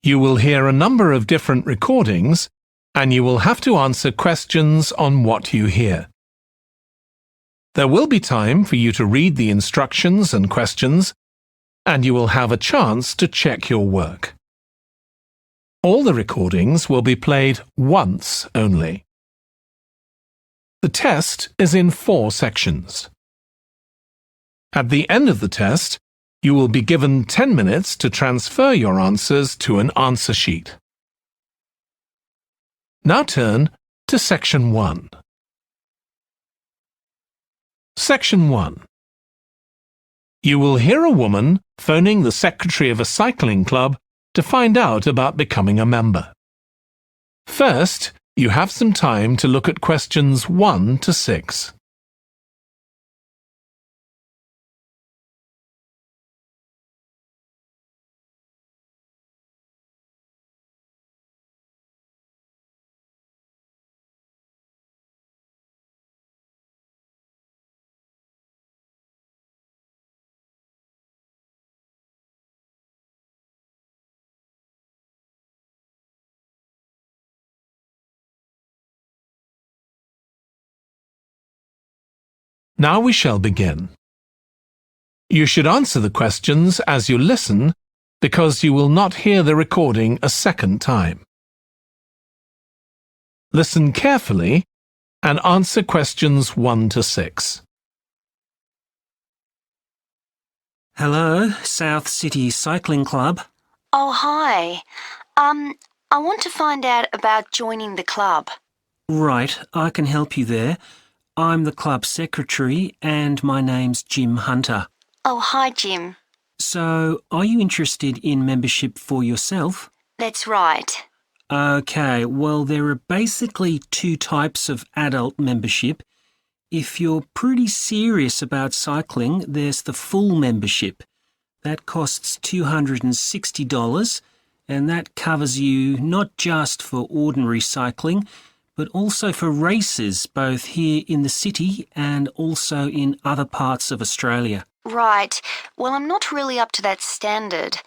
You will hear a number of different recordings, and you will have to answer questions on what you hear. There will be time for you to read the instructions and questions, and you will have a chance to check your work. All the recordings will be played once only. The test is in 4 sections. At the end of the test, you will be given 10 minutes to transfer your answers to an answer sheet. Now turn to Section 1. Section 1. You will hear a woman phoning the secretary of a cycling club to find out about becoming a member. First, you have some time to look at questions 1 to 6. Now we shall begin. You should answer the questions as you listen because you will not hear the recording a second time. Listen carefully and answer questions 1 to 6. Hello, South City Cycling Club. Oh, hi. I want to find out about joining the club. Right, I can help you there. I'm the club secretary and my name's Jim Hunter. Oh, hi, Jim. So, are you interested in membership for yourself? That's right. Okay, well, there are basically 2 types of adult membership. If you're pretty serious about cycling, there's the full membership. That costs $260, and that covers you not just for ordinary cycling, but also for races both here in the city and also in other parts of Australia. Right. Well, I'm not really up to that standard.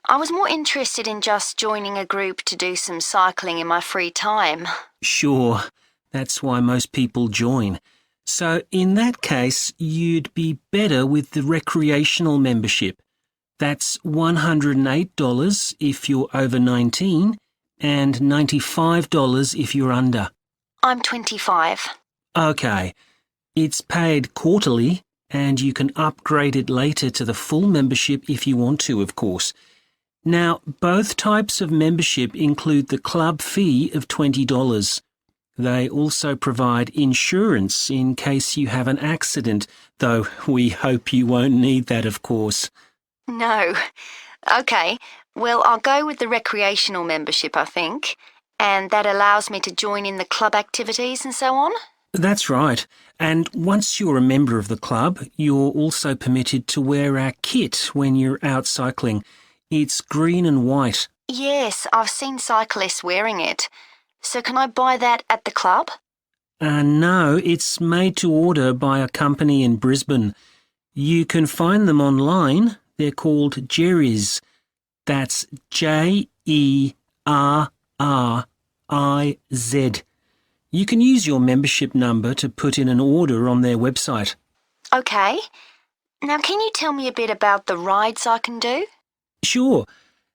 I was more interested in just joining a group to do some cycling in my free time. Sure, that's why most people join. So in that case, you'd be better with the recreational membership. That's $108 if you're over 19 and $95 if you're under. I'm 25. Okay, it's paid quarterly and you can upgrade it later to the full membership if you want to, of course. Now, both types of membership include the club fee of $20. They also provide insurance in case you have an accident, though we hope you won't need that, of course. No. Okay, well, I'll go with the recreational membership, I think. And that allows me to join in the club activities and so on? That's right. And once you're a member of the club, you're also permitted to wear our kit when you're out cycling. It's green and white. Yes, I've seen cyclists wearing it. So can I buy that at the club? No, it's made to order by a company in Brisbane. You can find them online. They're called Jerry's. That's Jerriz. You can use your membership number to put in an order on their website. Okay. Now can you tell me a bit about the rides I can do? Sure.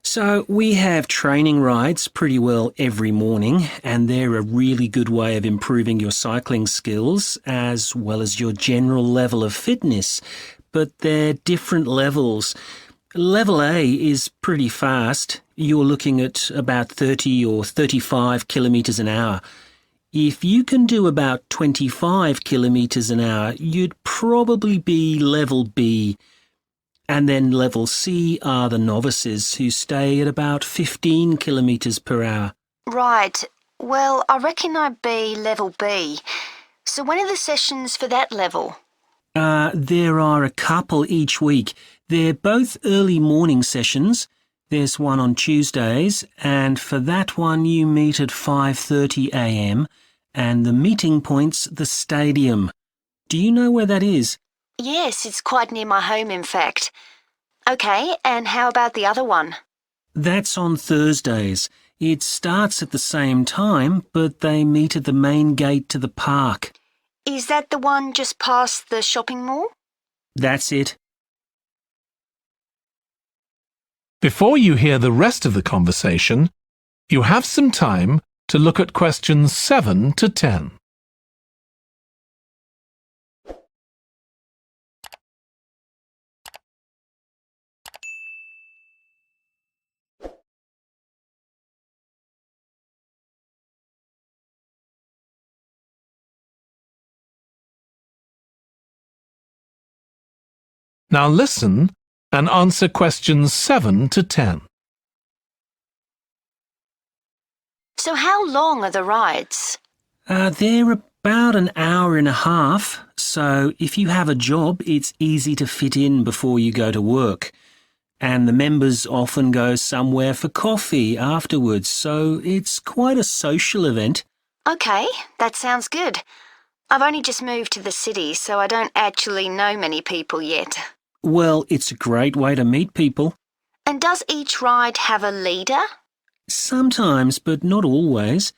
So we have training rides pretty well every morning, and they're a really good way of improving your cycling skills as well as your general level of fitness. But they're different levels. Level A is pretty fast. You're looking at about 30 or 35 kilometres an hour. If you can do about 25 kilometres an hour, you'd probably be level B. And then level C are the novices who stay at about 15 kilometres per hour. Right. Well, I reckon I'd be level B. So when are the sessions for that level? There are a couple each week. They're both early morning sessions. There's one on Tuesdays, and for that one you meet at 5:30 a.m, and the meeting point's the stadium. Do you know where that is? Yes, it's quite near my home, in fact. Okay, and how about the other one? That's on Thursdays. It starts at the same time, but they meet at the main gate to the park. Is that the one just past the shopping mall? That's it. Before you hear the rest of the conversation, you have some time to look at questions 7 to 10. Now listen and answer questions 7 to 10. So how long are the rides? They're about an hour and a half, so if you have a job, it's easy to fit in before you go to work. And the members often go somewhere for coffee afterwards, so it's quite a social event. Okay, that sounds good. I've only just moved to the city, so I don't actually know many people yet. Well, it's a great way to meet people. And does each ride have a leader? Sometimes, but not always.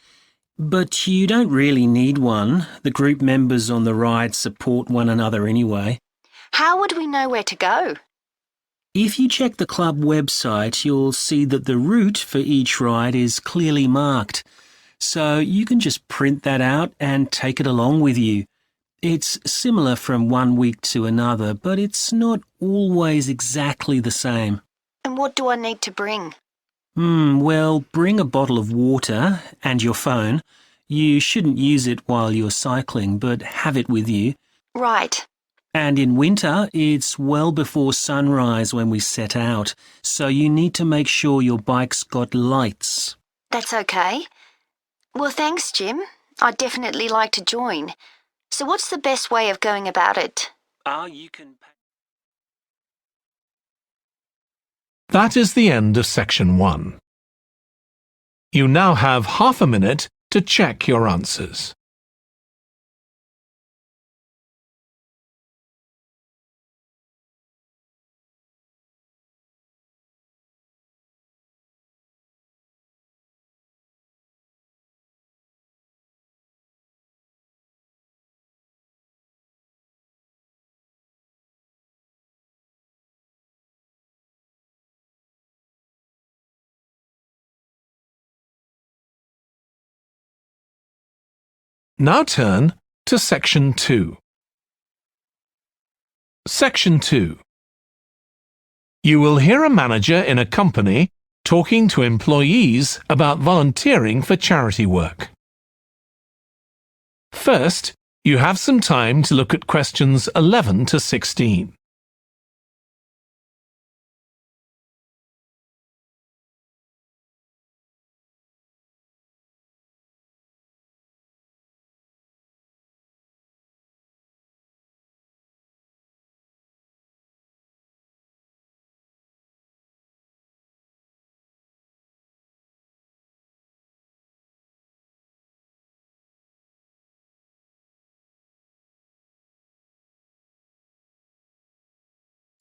But you don't really need one. The group members on the ride support one another anyway. How would we know where to go? If you check the club website, you'll see that the route for each ride is clearly marked. So you can just print that out and take it along with you. It's similar from one week to another, but it's not always exactly the same. And what do I need to bring? Well, bring a bottle of water and your phone. You shouldn't use it while you're cycling, but have it with you. Right. And in winter, it's well before sunrise when we set out, so you need to make sure your bike's got lights. That's okay. Well, thanks, Jim. I'd definitely like to join. So what's the best way of going about it? You can... That is the end of section 1. You now have half a minute to check your answers. Now turn to section 2. Section 2. You will hear a manager in a company talking to employees about volunteering for charity work. First, you have some time to look at questions 11 to 16.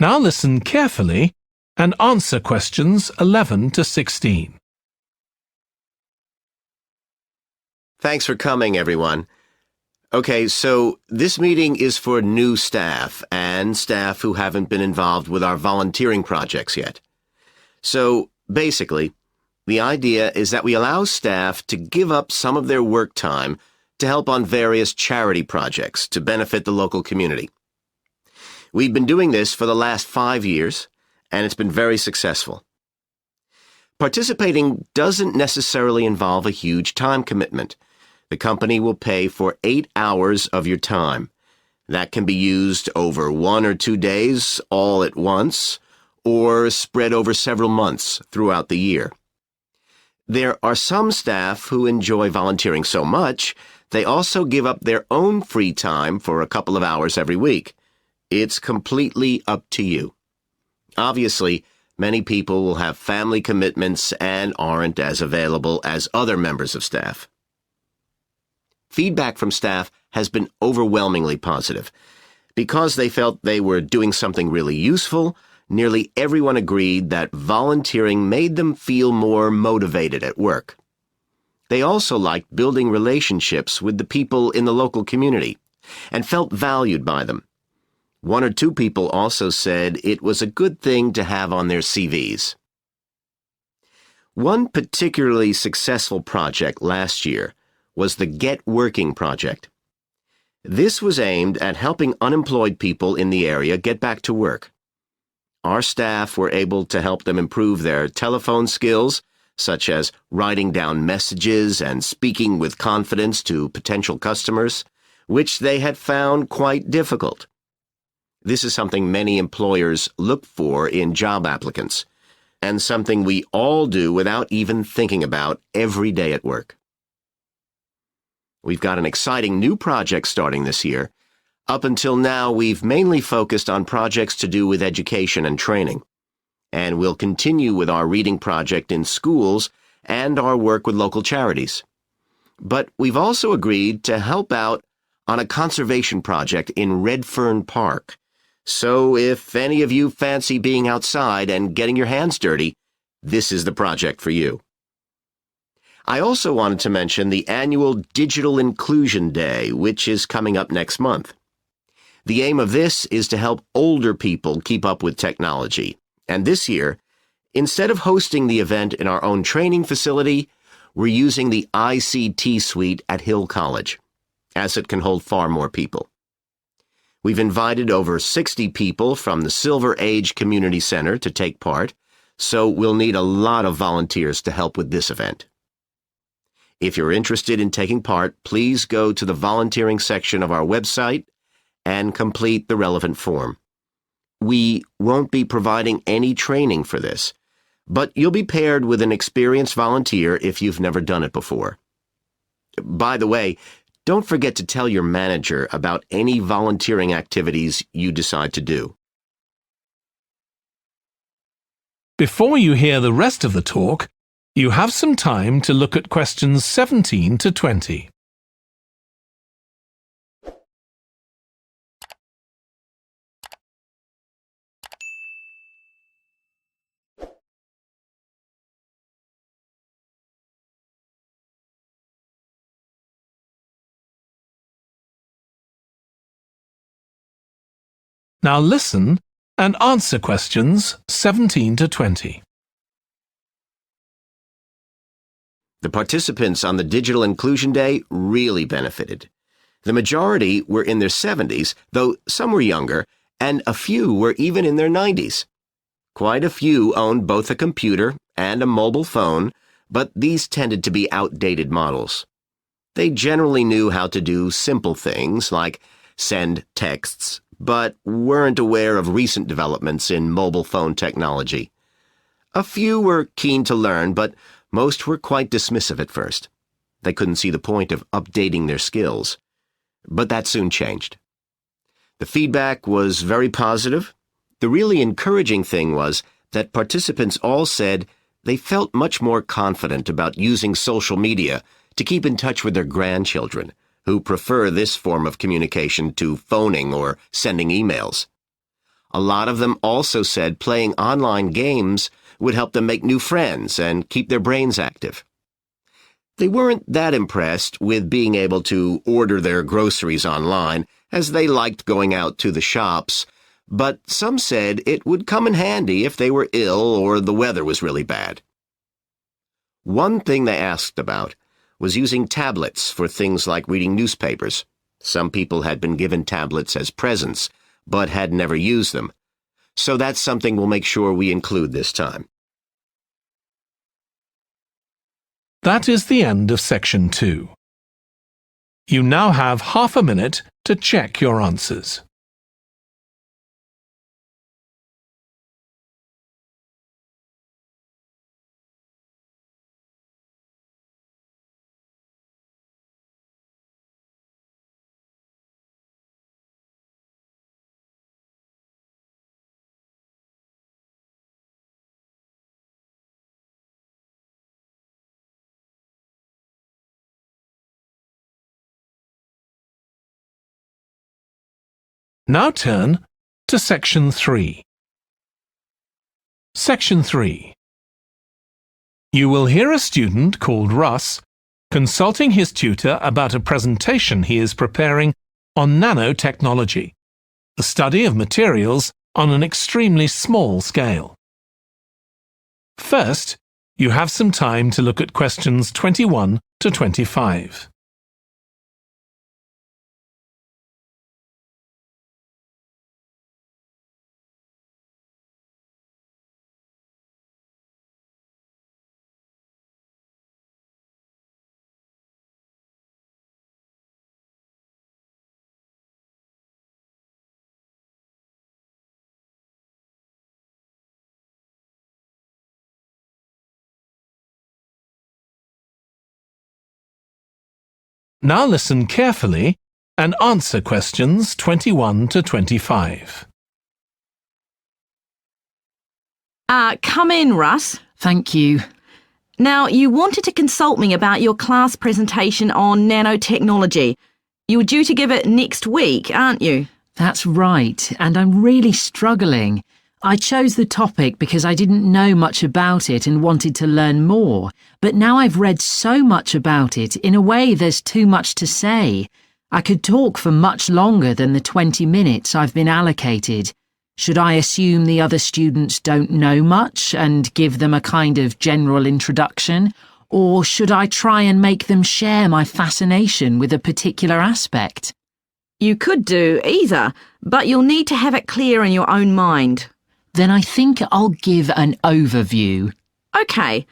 Now listen carefully and answer questions 11 to 16. Thanks for coming, everyone. Okay, so this meeting is for new staff and staff who haven't been involved with our volunteering projects yet. So, basically, the idea is that we allow staff to give up some of their work time to help on various charity projects to benefit the local community. We've been doing this for the last 5 years, and it's been very successful. Participating doesn't necessarily involve a huge time commitment. The company will pay for 8 hours of your time. That can be used over 1 or 2 days all at once, or spread over several months throughout the year. There are some staff who enjoy volunteering so much, they also give up their own free time for a couple of hours every week. It's completely up to you. Obviously, many people will have family commitments and aren't as available as other members of staff. Feedback from staff has been overwhelmingly positive. Because they felt they were doing something really useful, nearly everyone agreed that volunteering made them feel more motivated at work. They also liked building relationships with the people in the local community and felt valued by them. 1 or 2 people also said it was a good thing to have on their CVs. One particularly successful project last year was the Get Working project. This was aimed at helping unemployed people in the area get back to work. Our staff were able to help them improve their telephone skills, such as writing down messages and speaking with confidence to potential customers, which they had found quite difficult. This is something many employers look for in job applicants, and something we all do without even thinking about every day at work. We've got an exciting new project starting this year. Up until now, we've mainly focused on projects to do with education and training, and we'll continue with our reading project in schools and our work with local charities. But we've also agreed to help out on a conservation project in Redfern Park. So if any of you fancy being outside and getting your hands dirty, this is the project for you. I also wanted to mention the annual Digital Inclusion Day, which is coming up next month. The aim of this is to help older people keep up with technology. And this year, instead of hosting the event in our own training facility, we're using the ICT suite at Hill College, as it can hold far more people. We've invited over 60 people from the Silver Age Community Center to take part, so we'll need a lot of volunteers to help with this event. If you're interested in taking part, please go to the volunteering section of our website and complete the relevant form. We won't be providing any training for this, but you'll be paired with an experienced volunteer if you've never done it before. By the way, don't forget to tell your manager about any volunteering activities you decide to do. Before you hear the rest of the talk, you have some time to look at questions 17 to 20. Now listen and answer questions 17 to 20. The participants on the Digital Inclusion Day really benefited. The majority were in their 70s, though some were younger, and a few were even in their 90s. Quite a few owned both a computer and a mobile phone, but these tended to be outdated models. They generally knew how to do simple things like send texts, but weren't aware of recent developments in mobile phone technology. A few were keen to learn, but most were quite dismissive at first. They couldn't see the point of updating their skills. But that soon changed. The feedback was very positive. The really encouraging thing was that participants all said they felt much more confident about using social media to keep in touch with their grandchildren, who prefer this form of communication to phoning or sending emails. A lot of them also said playing online games would help them make new friends and keep their brains active. They weren't that impressed with being able to order their groceries online, as they liked going out to the shops, but some said it would come in handy if they were ill or the weather was really bad. One thing they asked about was using tablets for things like reading newspapers. Some people had been given tablets as presents, but had never used them. So that's something we'll make sure we include this time. That is the end of section 2. You now have half a minute to check your answers. Now turn to section 3. Section 3. You will hear a student called Russ consulting his tutor about a presentation he is preparing on nanotechnology, the study of materials on an extremely small scale. First, you have some time to look at questions 21 to 25. Now listen carefully and answer questions 21 to 25. Come in, Russ. Thank you. Now, you wanted to consult me about your class presentation on nanotechnology. You're due to give it next week, aren't you? That's right, and I'm really struggling. I chose the topic because I didn't know much about it and wanted to learn more, but now I've read so much about it, in a way there's too much to say. I could talk for much longer than the 20 minutes I've been allocated. Should I assume the other students don't know much and give them a kind of general introduction, or should I try and make them share my fascination with a particular aspect? You could do either, but you'll need to have it clear in your own mind. Then I think I'll give an overview. OK.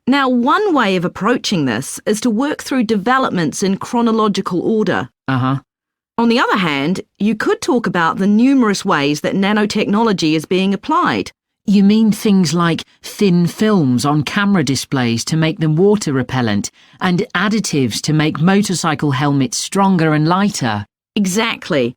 Now, one way of approaching this is to work through developments in chronological order. On the other hand, you could talk about the numerous ways that nanotechnology is being applied. You mean things like thin films on camera displays to make them water repellent and additives to make motorcycle helmets stronger and lighter? Exactly.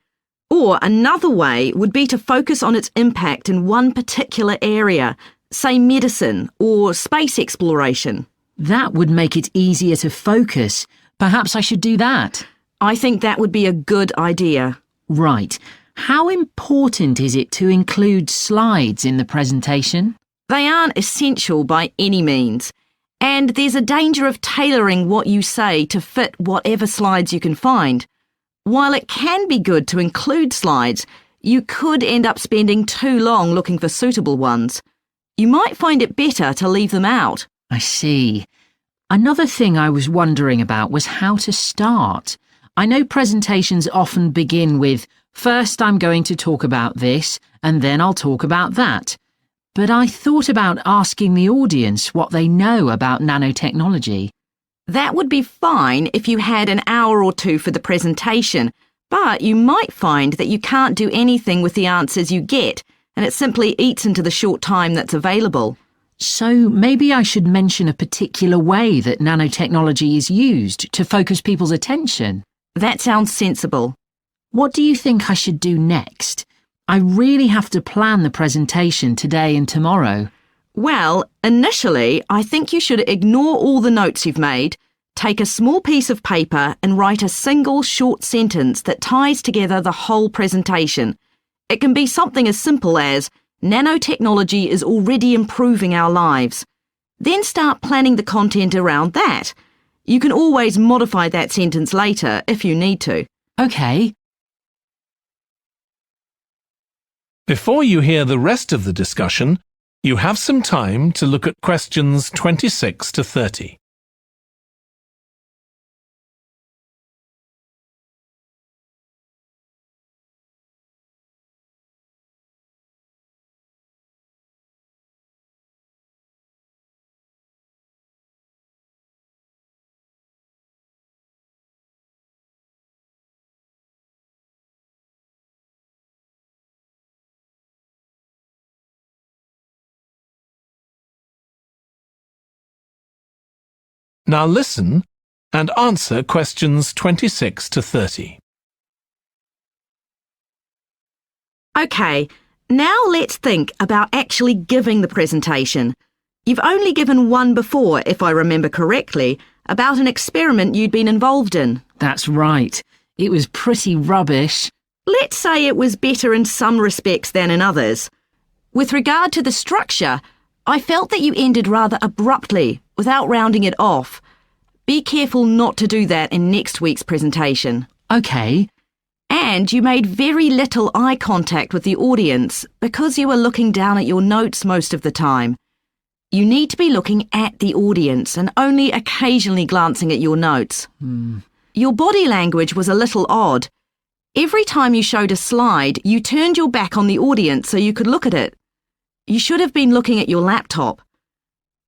Or another way would be to focus on its impact in one particular area, say medicine or space exploration. That would make it easier to focus. Perhaps I should do that. I think that would be a good idea. Right. How important is it to include slides in the presentation? They aren't essential by any means, and there's a danger of tailoring what you say to fit whatever slides you can find. While it can be good to include slides, you could end up spending too long looking for suitable ones. You might find it better to leave them out. I see. Another thing I was wondering about was how to start. I know presentations often begin with, first I'm going to talk about this, and then I'll talk about that. But I thought about asking the audience what they know about nanotechnology. That would be fine if you had an hour or two for the presentation, but you might find that you can't do anything with the answers you get, and it simply eats into the short time that's available. So maybe I should mention a particular way that nanotechnology is used to focus people's attention. That sounds sensible. What do you think I should do next? I really have to plan the presentation today and tomorrow. Well, initially, I think you should ignore all the notes you've made, take a small piece of paper and write a single short sentence that ties together the whole presentation. It can be something as simple as, nanotechnology is already improving our lives. Then start planning the content around that. You can always modify that sentence later if you need to. OK. Before you hear the rest of the discussion, you have some time to look at questions 26 to 30. Now listen and answer questions 26 to 30. OK, now let's think about actually giving the presentation. You've only given one before, if I remember correctly, about an experiment you'd been involved in. That's right. It was pretty rubbish. Let's say it was better in some respects than in others. With regard to the structure, I felt that you ended rather abruptly, without rounding it off. Be careful not to do that in next week's presentation. OK. And you made very little eye contact with the audience because you were looking down at your notes most of the time. You need to be looking at the audience and only occasionally glancing at your notes. Your body language was a little odd. Every time you showed a slide, you turned your back on the audience so you could look at it. You should have been looking at your laptop.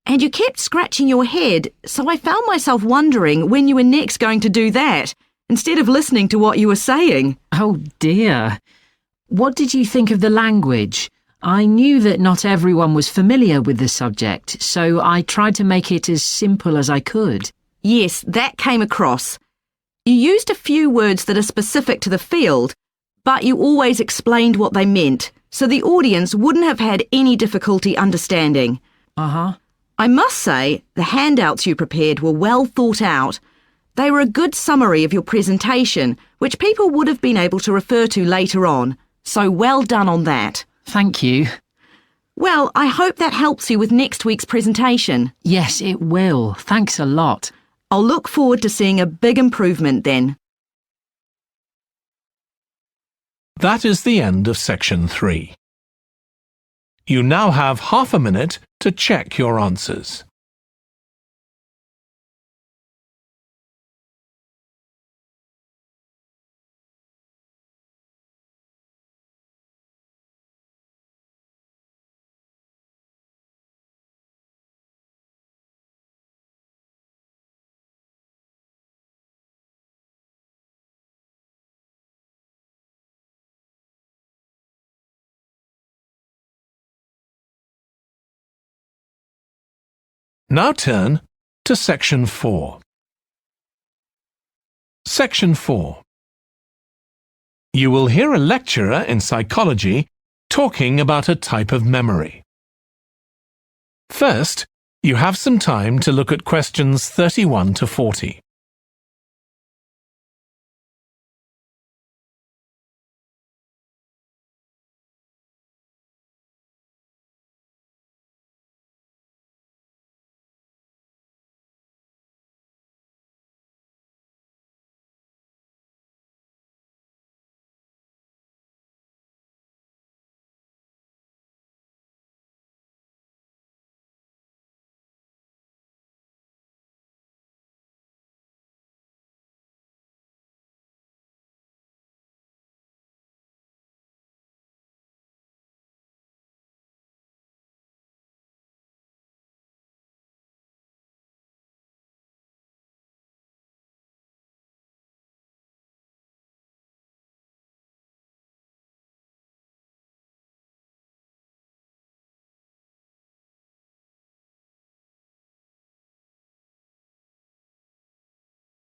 And you kept scratching your head, so I found myself wondering when you were next going to do that, instead of listening to what you were saying. Oh dear. What did you think of the language? I knew that not everyone was familiar with the subject, so I tried to make it as simple as I could. Yes, that came across. You used a few words that are specific to the field, but you always explained what they meant, so the audience wouldn't have had any difficulty understanding. I must say, the handouts you prepared were well thought out. They were a good summary of your presentation, which people would have been able to refer to later on, so well done on that. Thank you. Well, I hope that helps you with next week's presentation. Yes, it will. Thanks a lot. I'll look forward to seeing a big improvement then. That is the end of section 3. You now have half a minute to check your answers. Now turn to section 4. Section 4. You will hear a lecturer in psychology talking about a type of memory. First, you have some time to look at questions 31 to 40.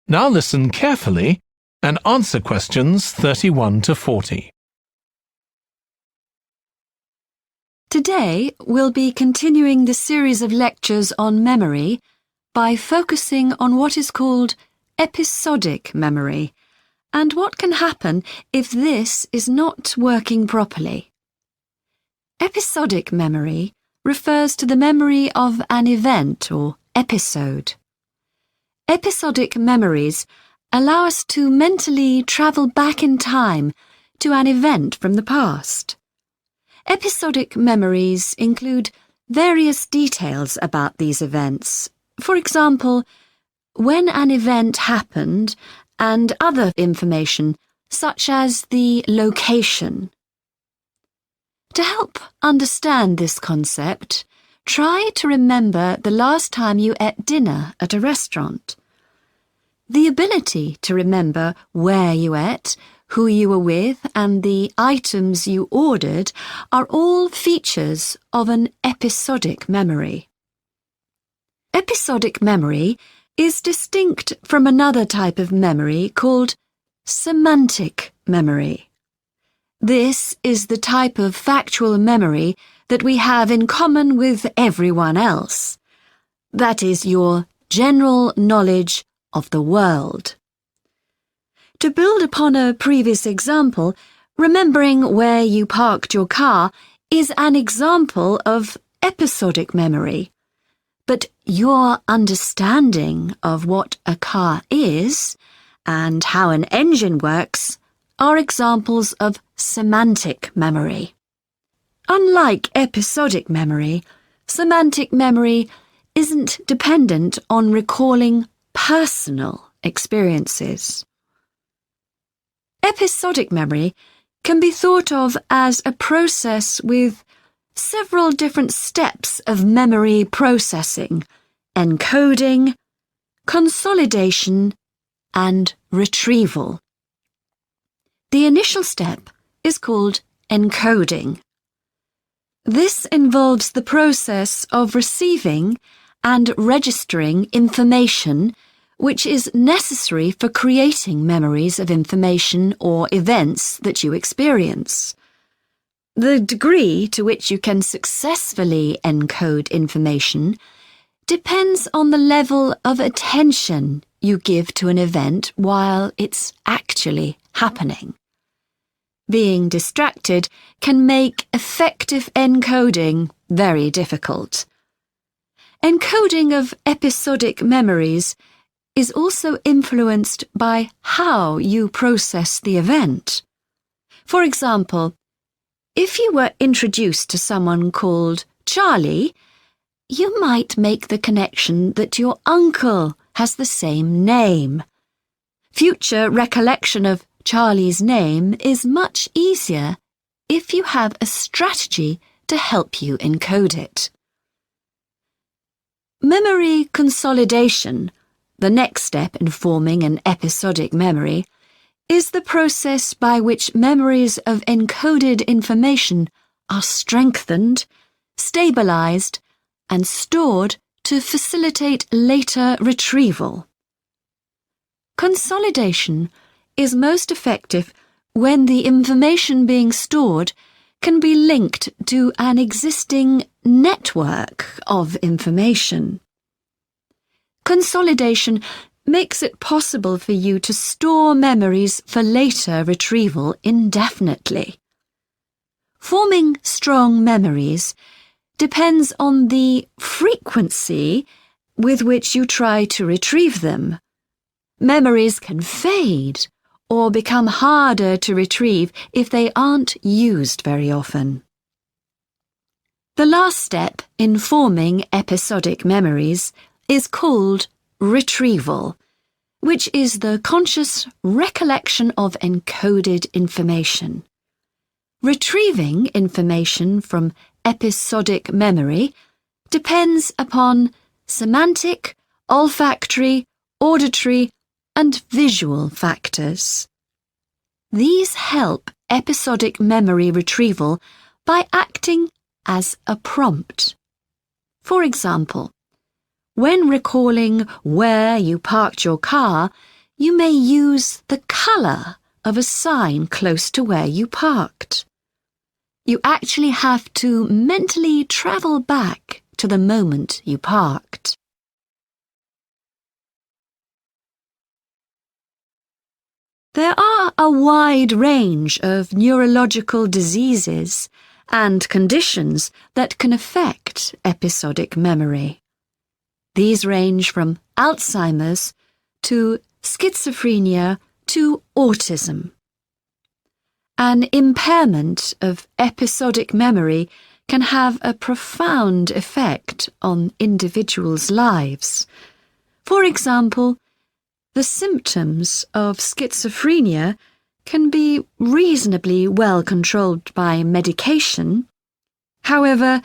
Now listen carefully and answer questions 31 to 40. Today, we'll be continuing the series of lectures on memory by focusing on what is called episodic memory and what can happen if this is not working properly. Episodic memory refers to the memory of an event or episode. Episodic memories allow us to mentally travel back in time to an event from the past. Episodic memories include various details about these events. For example, when an event happened and other information such as the location. To help understand this concept, try to remember the last time you ate dinner at a restaurant. The ability to remember where you ate, who you were with, and the items you ordered are all features of an episodic memory. Episodic memory is distinct from another type of memory called semantic memory. This is the type of factual memory that we have in common with everyone else. That is your general knowledge of the world. To build upon a previous example, remembering where you parked your car is an example of episodic memory, but your understanding of what a car is and how an engine works are examples of semantic memory. Unlike episodic memory, semantic memory isn't dependent on recalling personal experiences. Episodic memory can be thought of as a process with several different steps of memory processing, encoding, consolidation, and retrieval. The initial step is called encoding. This involves the process of receiving and registering information which is necessary for creating memories of information or events that you experience. The degree to which you can successfully encode information depends on the level of attention you give to an event while it's actually happening. Being distracted can make effective encoding very difficult. Encoding of episodic memories is also influenced by how you process the event. For example, if you were introduced to someone called Charlie, you might make the connection that your uncle has the same name. Future recollection of Charlie's name is much easier if you have a strategy to help you encode it. Memory consolidation, the next step in forming an episodic memory, is the process by which memories of encoded information are strengthened, stabilized, and stored to facilitate later retrieval. Consolidation is most effective when the information being stored can be linked to an existing network of information. Consolidation makes it possible for you to store memories for later retrieval indefinitely. Forming strong memories depends on the frequency with which you try to retrieve them. Memories can fade or become harder to retrieve if they aren't used very often. The last step in forming episodic memories is called retrieval, which is the conscious recollection of encoded information. Retrieving information from episodic memory depends upon semantic, olfactory, auditory, and visual factors. These help episodic memory retrieval by acting as a prompt. For example, when recalling where you parked your car, you may use the colour of a sign close to where you parked. You actually have to mentally travel back to the moment you parked. There are a wide range of neurological diseases and conditions that can affect episodic memory. These range from Alzheimer's to schizophrenia to autism. An impairment of episodic memory can have a profound effect on individuals' lives. For example, the symptoms of schizophrenia can be reasonably well controlled by medication. However,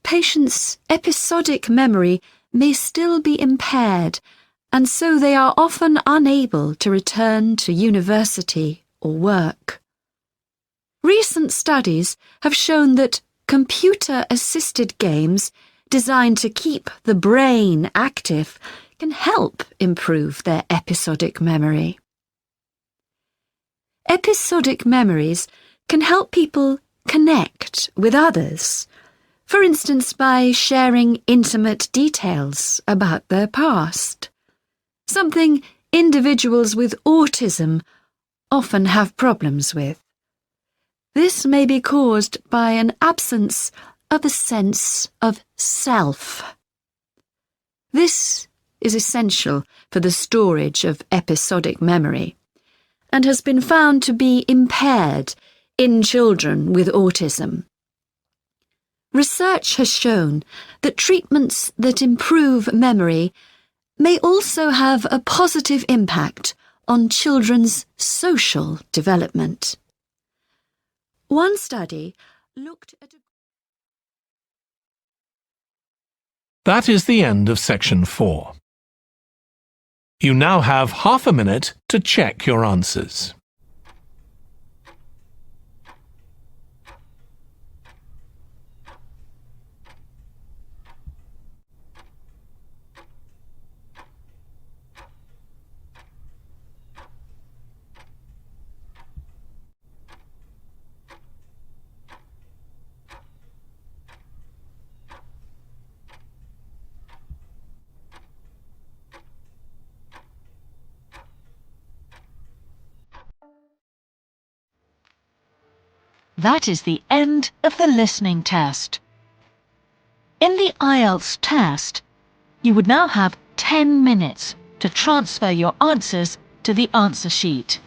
patients' episodic memory may still be impaired, and so they are often unable to return to university or work. Recent studies have shown that computer-assisted games designed to keep the brain active can help improve their episodic memory. Episodic memories can help people connect with others, for instance by sharing intimate details about their past, something individuals with autism often have problems with. This may be caused by an absence of a sense of self. This is essential for the storage of episodic memory and has been found to be impaired in children with autism. Research has shown that treatments that improve memory may also have a positive impact on children's social development. One study looked at That is the end of section 4. You now have half a minute to check your answers. That is the end of the listening test. In the IELTS test, you would now have 10 minutes to transfer your answers to the answer sheet.